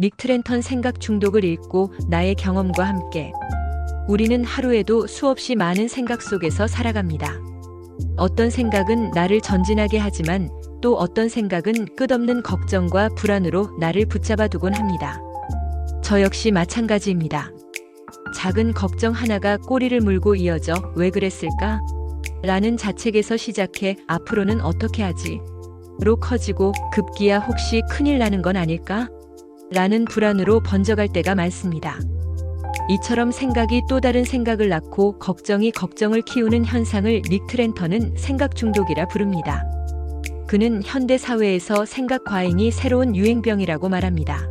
닉 트렌턴 생각 중독을 읽고 나의 경험과 함께 우리는 하루에도 수없이 많은 생각 속에서 살아갑니다. 어떤 생각은 나를 전진하게 하지만 또 어떤 생각은 끝없는 걱정과 불안으로 나를 붙잡아 두곤 합니다. 저 역시 마찬가지입니다. 작은 걱정 하나가 꼬리를 물고 이어져 왜 그랬을까? 라는 자책에서 시작해 앞으로는 어떻게 하지? 로 커지고 급기야 혹시 큰일 나는 건 아닐까? 라는 불안으로 번져갈 때가 많습니다. 이처럼 생각이 또 다른 생각을 낳고 걱정이 걱정을 키우는 현상을 닉 트렌턴은 생각 중독이라 부릅니다. 그는 현대 사회에서 생각 과잉이 새로운 유행병이라고 말합니다.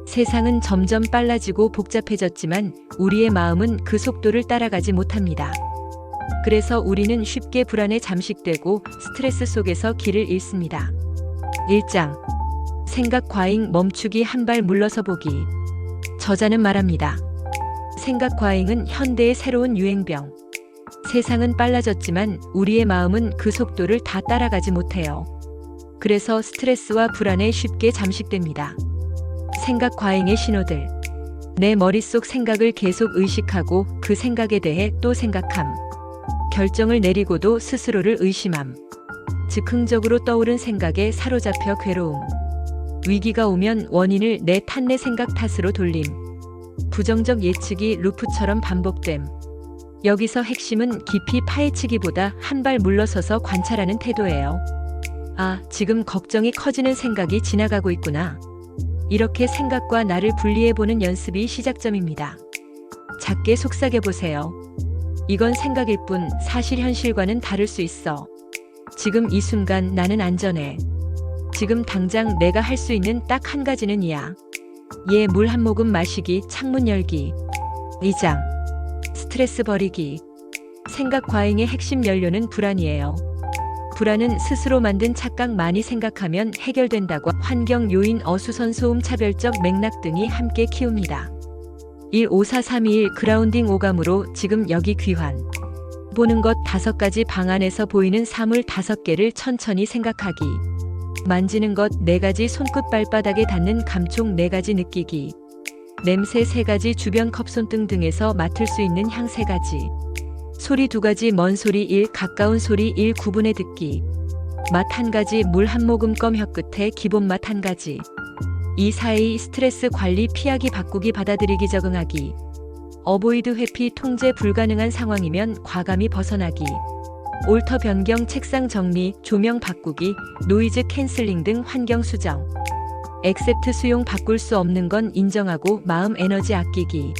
세상은 점점 빨라지고 복잡해졌지만 우리의 마음은 그 속도를 따라가지 못합니다. 그래서 우리는 쉽게 불안에 잠식되고 스트레스 속에서 길을 잃습니다. 1장. 생각 과잉 멈추기 한 발 물러서 보기. 저자는 말합니다. 생각 과잉은 현대의 새로운 유행병. 세상은 빨라졌지만 우리의 마음은 그 속도를 다 따라가지 못해요. 그래서 스트레스와 불안에 쉽게 잠식됩니다. 생각 과잉의 신호들. 내 머릿속 생각을 계속 의식하고 그 생각에 대해 또 생각함. 결정을 내리고도 스스로를 의심함. 즉흥적으로 떠오른 생각에 사로잡혀 괴로움. 위기가 오면 원인을 내 탓내 생각 탓으로 돌림. 부정적 예측이 루프처럼 반복됨. 여기서 핵심은 깊이 파헤치기보다 한 발 물러서서 관찰하는 태도예요. 아, 지금 걱정이 커지는 생각이 지나가고 있구나. 이렇게 생각과 나를 분리해보는 연습이 시작점입니다. 작게 속삭여보세요. 이건 생각일 뿐 사실 현실과는 다를 수 있어. 지금 이 순간 나는 안전해. 지금 당장 내가 할 수 있는 딱 한 가지는 이야. 얘 물 한 모금 마시기, 창문 열기. 2장. 스트레스 버리기. 생각 과잉의 핵심 연료는 불안이에요. 불안은 스스로 만든 착각 많이 생각하면 해결된다고 환경 요인 어수선소음 차별적 맥락 등이 함께 키웁니다. 15431 그라운딩 오감으로 지금 여기 귀환. 보는 것 5가지 방 안에서 보이는 사물 5개를 천천히 생각하기. 만지는 것 4가지 손끝 발바닥에 닿는 감촉 4가지 느끼기. 냄새 3가지 주변 컵손등 등에서 맡을 수 있는 향 3가지. 소리 2가지 먼 소리 1 가까운 소리 1 구분해 듣기. 맛 1가지 물 한 모금 껌 혀끝에 기본 맛 1가지. 2 4의 스트레스 관리 피하기 바꾸기 받아들이기 적응하기. 어보이드 회피 통제 불가능한 상황이면 과감히 벗어나기. 올터 변경 책상 정리 조명 바꾸기 노이즈 캔슬링 등 환경 수정. 액셉트 수용 바꿀 수 없는 건 인정하고 마음 에너지 아끼기.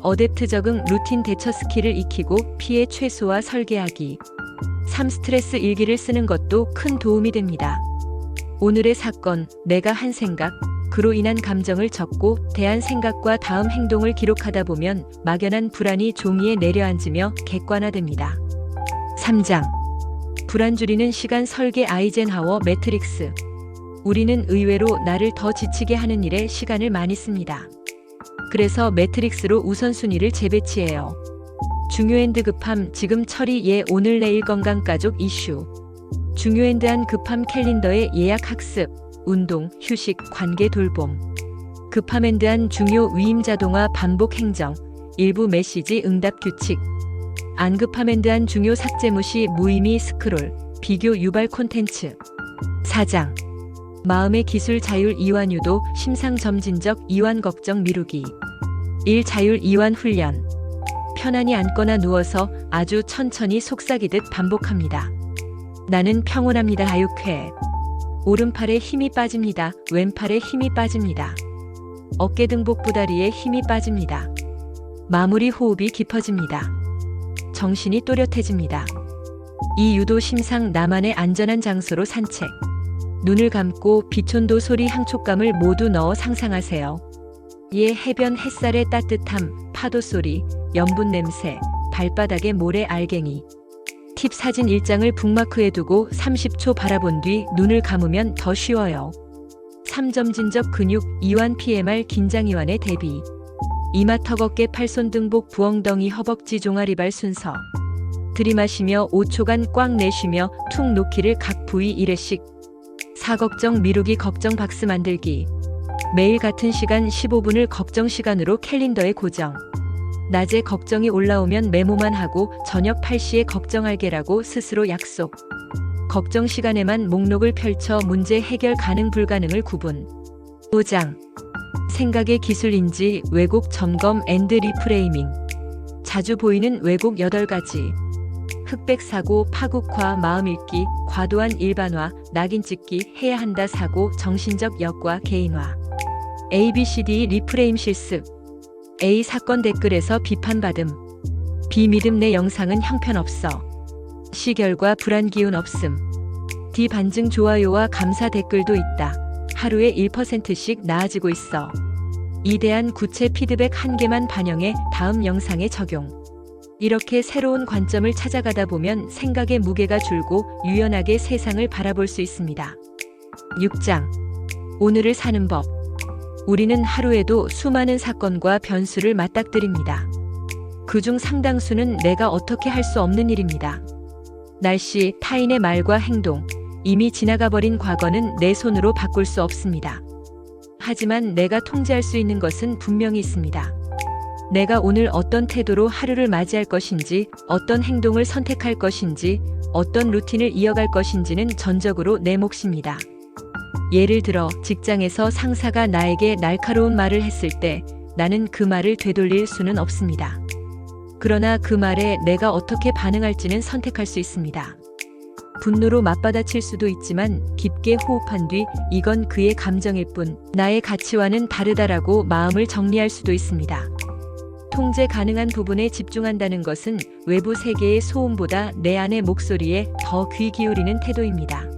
어댑트 적응 루틴 대처 스킬을 익히고 피해 최소화 설계하기. 3 스트레스 일기를 쓰는 것도 큰 도움이 됩니다. 오늘의 사건, 내가 한 생각, 그로 인한 감정을 적고 대한 생각과 다음 행동을 기록하다 보면 막연한 불안이 종이에 내려앉으며 객관화됩니다. 3장. 불안 줄이는 시간 설계 아이젠하워 매트릭스. 우리는 의외로 나를 더 지치게 하는 일에 시간을 많이 씁니다. 그래서 매트릭스로 우선순위를 재배치해요. 중요앤드 급함 지금 처리 예 오늘 내일 건강 가족 이슈. 중요앤드한 급함 캘린더에 예약 학습, 운동, 휴식, 관계 돌봄. 급함앤드한 중요 위임 자동화 반복 행정, 일부 메시지 응답 규칙. 안 급함앤드한 중요 삭제 무시 무의미 스크롤, 비교 유발 콘텐츠. 4장. 마음의 기술 자율 이완 유도 심상 점진적 이완 걱정 미루기. 1 자율 이완 훈련. 편안히 앉거나 누워서 아주 천천히 속삭이듯 반복합니다. 나는 평온합니다. 하육회. 오른팔에 힘이 빠집니다. 왼팔에 힘이 빠집니다. 어깨 등복 부다리에 힘이 빠집니다. 마무리 호흡이 깊어집니다. 정신이 또렷해집니다. 이 유도 심상 나만의 안전한 장소로 산책. 눈을 감고 비촌도 소리 향촉감을 모두 넣어 상상하세요. 예 해변 햇살의 따뜻함, 파도 소리, 염분 냄새, 발바닥의 모래 알갱이. 팁 사진 1장을 북마크해 두고 30초 바라본 뒤 눈을 감으면 더 쉬워요. 3점진적 근육 이완 PMR 긴장 이완의 대비. 이마 턱 어깨 팔손 등복 부엉덩이 허벅지 종아리발 순서. 들이마시며 5초간 꽉 내쉬며 툭 놓기를 각 부위 1회씩. 4 걱정 미루기 걱정 박스 만들기. 매일 같은 시간 15분을 걱정 시간으로 캘린더에 고정. 낮에 걱정이 올라오면 메모만 하고 저녁 8시에 걱정할게라고 스스로 약속. 걱정 시간에만 목록을 펼쳐 문제 해결 가능 불가능을 구분. 5장. 생각의 기술인지 왜곡 점검 앤드 리프레이밍. 자주 보이는 왜곡 8가지. 흑백 사고, 파국화, 마음 읽기, 과도한 일반화, 낙인 찍기, 해야 한다 사고, 정신적 역과 개인화. ABCD 리프레임 실습. A. 사건 댓글에서 비판받음. B. 믿음 내 영상은 형편없어. C. 결과 불안 기운 없음. D. 반증 좋아요와 감사 댓글도 있다. 하루에 1%씩 나아지고 있어. 이 대한 구체 피드백 1개만 반영해 다음 영상에 적용. 이렇게 새로운 관점을 찾아가다 보면 생각의 무게가 줄고 유연하게 세상을 바라볼 수 있습니다. 6장. 오늘을 사는 법. 우리는 하루에도 수많은 사건과 변수를 맞닥뜨립니다. 그중 상당수는 내가 어떻게 할 수 없는 일입니다. 날씨, 타인의 말과 행동, 이미 지나가 버린 과거는 내 손으로 바꿀 수 없습니다. 하지만 내가 통제할 수 있는 것은 분명히 있습니다. 내가 오늘 어떤 태도로 하루를 맞이할 것인지, 어떤 행동을 선택할 것인지, 어떤 루틴을 이어갈 것인지는 전적으로 내 몫입니다. 예를 들어 직장에서 상사가 나에게 날카로운 말을 했을 때 나는 그 말을 되돌릴 수는 없습니다. 그러나 그 말에 내가 어떻게 반응할지는 선택할 수 있습니다. 분노로 맞받아칠 수도 있지만 깊게 호흡한 뒤 이건 그의 감정일 뿐 나의 가치와는 다르다라고 마음을 정리할 수도 있습니다. 통제 가능한 부분에 집중한다는 것은 외부 세계의 소음보다 내 안의 목소리에 더 귀 기울이는 태도입니다.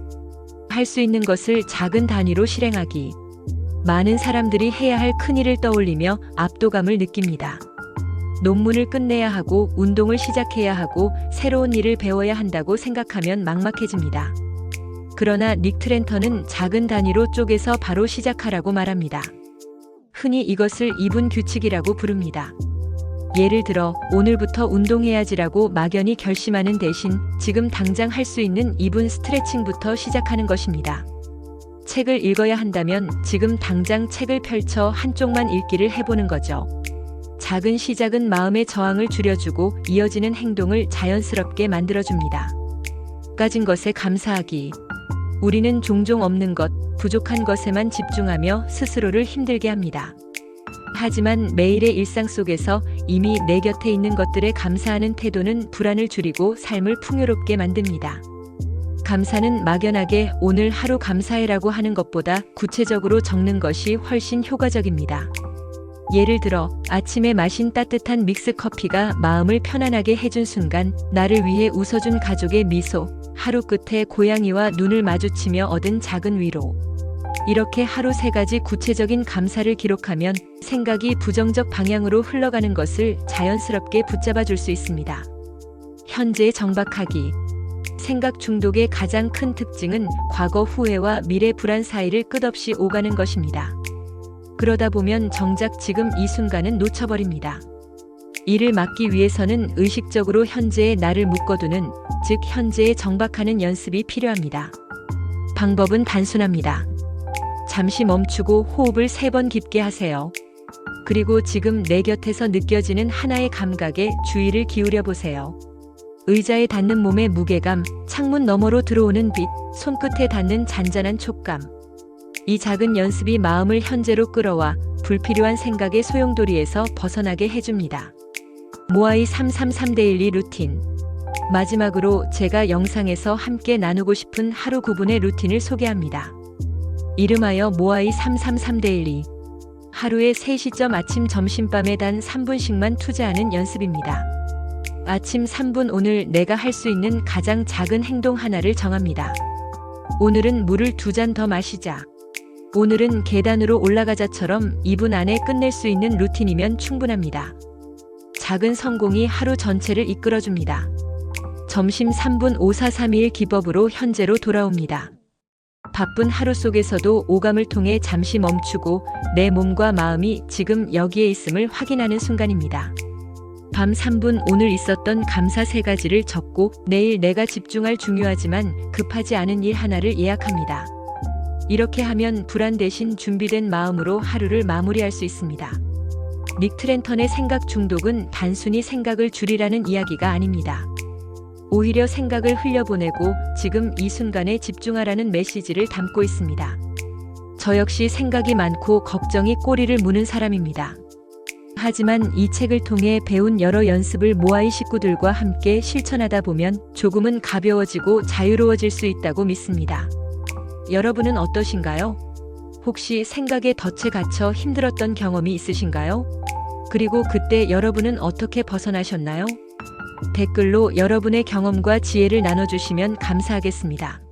할 수 있는 것을 작은 단위로 실행하기. 많은 사람들이 해야 할 큰일을 떠올리며 압도감을 느낍니다. 논문을 끝내야 하고 운동을 시작해야 하고 새로운 일을 배워야 한다고 생각하면 막막해집니다. 그러나 닉 트렌터는 작은 단위로 쪼개서 바로 시작하라고 말합니다. 흔히 이것을 2분 규칙이라고 부릅니다. 예를 들어 오늘부터 운동해야지라고 막연히 결심하는 대신 지금 당장 할 수 있는 2분 스트레칭부터 시작하는 것입니다. 책을 읽어야 한다면 지금 당장 책을 펼쳐 한쪽만 읽기를 해보는 거죠. 작은 시작은 마음의 저항을 줄여주고 이어지는 행동을 자연스럽게 만들어줍니다. 가진 것에 감사하기. 우리는 종종 없는 것, 부족한 것에만 집중하며 스스로를 힘들게 합니다. 하지만 매일의 일상 속에서 이미 내 곁에 있는 것들에 감사하는 태도는 불안을 줄이고 삶을 풍요롭게 만듭니다. 감사는 막연하게 오늘 하루 감사해라고 하는 것보다 구체적으로 적는 것이 훨씬 효과적입니다. 예를 들어 아침에 마신 따뜻한 믹스 커피가 마음을 편안하게 해준 순간, 나를 위해 웃어준 가족의 미소, 하루 끝에 고양이와 눈을 마주치며 얻은 작은 위로. 이렇게 하루 3가지 구체적인 감사를 기록하면 생각이 부정적 방향으로 흘러가는 것을 자연스럽게 붙잡아 줄 수 있습니다. 현재에 정박하기. 생각 중독의 가장 큰 특징은 과거 후회와 미래 불안 사이를 끝없이 오가는 것입니다. 그러다 보면 정작 지금 이 순간은 놓쳐버립니다. 이를 막기 위해서는 의식적으로 현재의 나를 묶어두는, 즉 현재에 정박하는 연습이 필요합니다. 방법은 단순합니다. 잠시 멈추고 호흡을 3번 깊게 하세요. 그리고 지금 내 곁에서 느껴지는 하나의 감각에 주의를 기울여 보세요. 의자에 닿는 몸의 무게감, 창문 너머로 들어오는 빛, 손끝에 닿는 잔잔한 촉감. 이 작은 연습이 마음을 현재로 끌어와 불필요한 생각의 소용돌이에서 벗어나게 해줍니다. 모아이 333-12 루틴. 마지막으로 제가 영상에서 함께 나누고 싶은 하루 9분의 루틴을 소개합니다. 이름하여 모아이 333-12. 하루에 3시점 아침 점심밤에 단 3분씩만 투자하는 연습입니다. 아침 3분 오늘 내가 할 수 있는 가장 작은 행동 하나를 정합니다. 오늘은 물을 2잔 더 마시자. 오늘은 계단으로 올라가자처럼 2분 안에 끝낼 수 있는 루틴이면 충분합니다. 작은 성공이 하루 전체를 이끌어줍니다. 점심 3분 5-4-3-2-1 기법으로 현재로 돌아옵니다. 바쁜 하루 속에서도 오감을 통해 잠시 멈추고 내 몸과 마음이 지금 여기에 있음을 확인하는 순간입니다. 밤 3분 오늘 있었던 감사 3가지를 적고 내일 내가 집중할 중요하지만 급하지 않은 일 하나를 예약합니다. 이렇게 하면 불안 대신 준비된 마음으로 하루를 마무리할 수 있습니다. 닉 트렌턴의 생각 중독은 단순히 생각을 줄이라는 이야기가 아닙니다. 오히려 생각을 흘려보내고 지금 이 순간에 집중하라는 메시지를 담고 있습니다. 저 역시 생각이 많고 걱정이 꼬리를 무는 사람입니다. 하지만 이 책을 통해 배운 여러 연습을 모아이 식구들과 함께 실천하다 보면 조금은 가벼워지고 자유로워질 수 있다고 믿습니다. 여러분은 어떠신가요? 혹시 생각에 덫에 갇혀 힘들었던 경험이 있으신가요? 그리고 그때 여러분은 어떻게 벗어나셨나요? 댓글로 여러분의 경험과 지혜를 나눠주시면 감사하겠습니다.